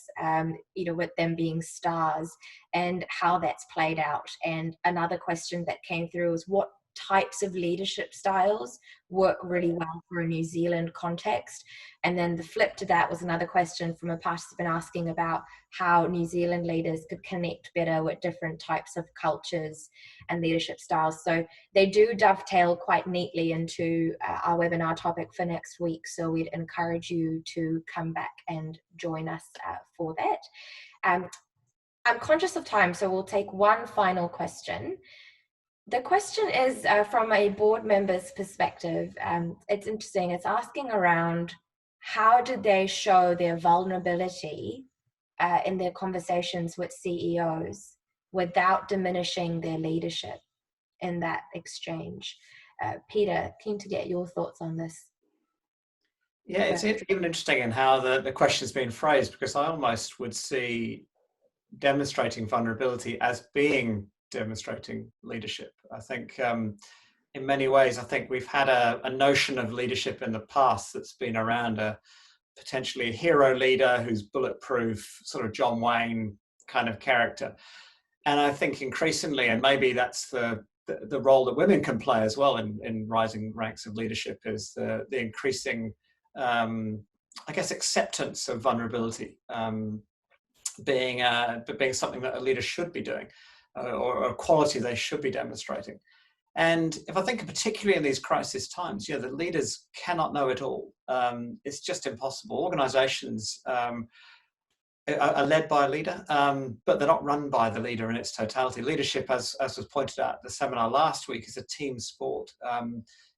with them being stars, and how that's played out. And another question that came through was, what types of leadership styles work really well for a New Zealand context. And then the flip to that was another question from a participant asking about how New Zealand leaders could connect better with different types of cultures and leadership styles. So they do dovetail quite neatly into our webinar topic for next week. So we'd encourage you to come back and join us for that. I'm conscious of time, so we'll take one final question. The question is from a board member's perspective. It's interesting. It's asking around how did they show their vulnerability in their conversations with CEOs without diminishing their leadership in that exchange. Peter, keen to get your thoughts on this. Yeah, it's even interesting in how the question's been phrased, because I almost would see demonstrating vulnerability as being demonstrating leadership. I think in many ways, I think we've had a notion of leadership in the past that's been around potentially a hero leader who's bulletproof, sort of John Wayne kind of character. And I think increasingly, and maybe that's the role that women can play as well in rising ranks of leadership, is the increasing, I guess, acceptance of vulnerability being something that a leader should be doing, or a quality they should be demonstrating. And if I think particularly in these crisis times, the leaders cannot know it all. It's just impossible. Organizations are led by a leader, but they're not run by the leader in its totality. Leadership, as was pointed out at the seminar last week, is a team sport.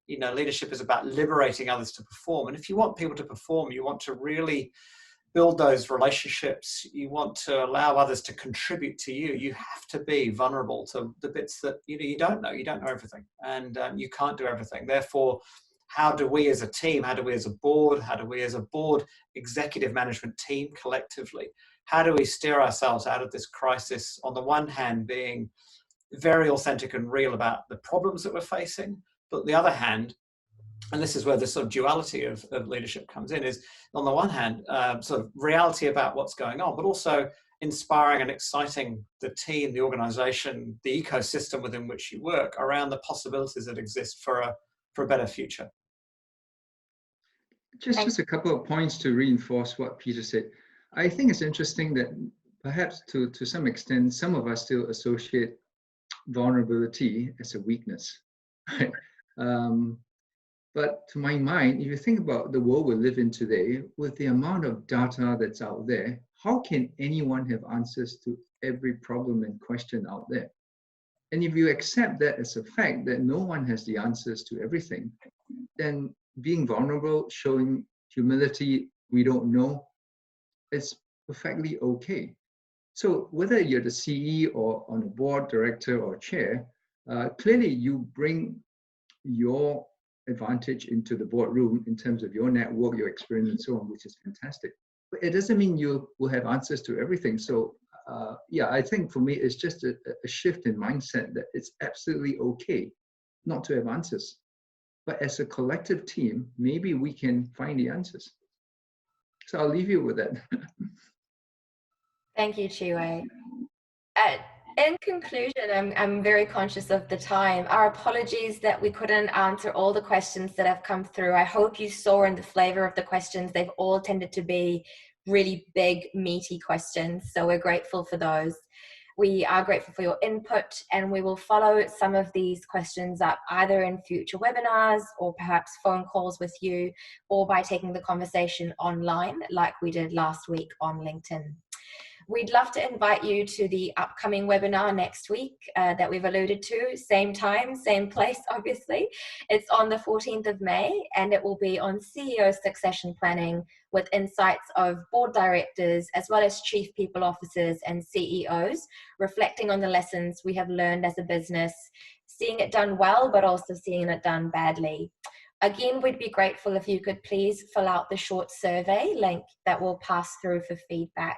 Leadership is about liberating others to perform. And if you want people to perform, you want to really build those relationships, you want to allow others to contribute to you, you have to be vulnerable to the bits that you don't know. You don't know everything, and you can't do everything. Therefore, how do we as a team, how do we as a board, how do we as a board executive management team collectively, how do we steer ourselves out of this crisis, on the one hand being very authentic and real about the problems that we're facing, but on the other hand, and this is where the sort of duality of leadership comes in, is on the one hand, sort of reality about what's going on, but also inspiring and exciting the team, the organization, the ecosystem within which you work around the possibilities that exist for a better future. Just a couple of points to reinforce what Peter said. I think it's interesting that perhaps to some extent, some of us still associate vulnerability as a weakness. Right? But to my mind, if you think about the world we live in today, with the amount of data that's out there, how can anyone have answers to every problem and question out there? And if you accept that as a fact, that no one has the answers to everything, then being vulnerable, showing humility, we don't know, it's perfectly okay. So whether you're the CE or on a board, director or chair, clearly you bring your advantage into the boardroom in terms of your network, your experience, and so on, which is fantastic. But it doesn't mean you will have answers to everything. So I think for me, it's just a shift in mindset that it's absolutely okay not to have answers. But as a collective team, maybe we can find the answers. So I'll leave you with that. Thank you, Chiwe. In conclusion, I'm very conscious of the time. Our apologies that we couldn't answer all the questions that have come through. I hope you saw in the flavor of the questions, they've all tended to be really big, meaty questions. So we're grateful for those. We are grateful for your input, and we will follow some of these questions up either in future webinars or perhaps phone calls with you, or by taking the conversation online like we did last week on LinkedIn. We'd love to invite you to the upcoming webinar next week that we've alluded to. Same time, same place, obviously. It's on the 14th of May, and it will be on CEO succession planning with insights of board directors, as well as chief people officers and CEOs, reflecting on the lessons we have learned as a business, seeing it done well, but also seeing it done badly. Again, we'd be grateful if you could please fill out the short survey link that will pass through for feedback.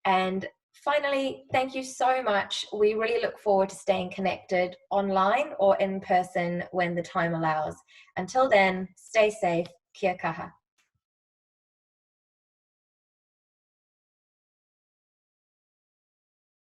And finally, thank you so much. We really look forward to staying connected online or in person when the time allows. Until then, stay safe. Kia kaha.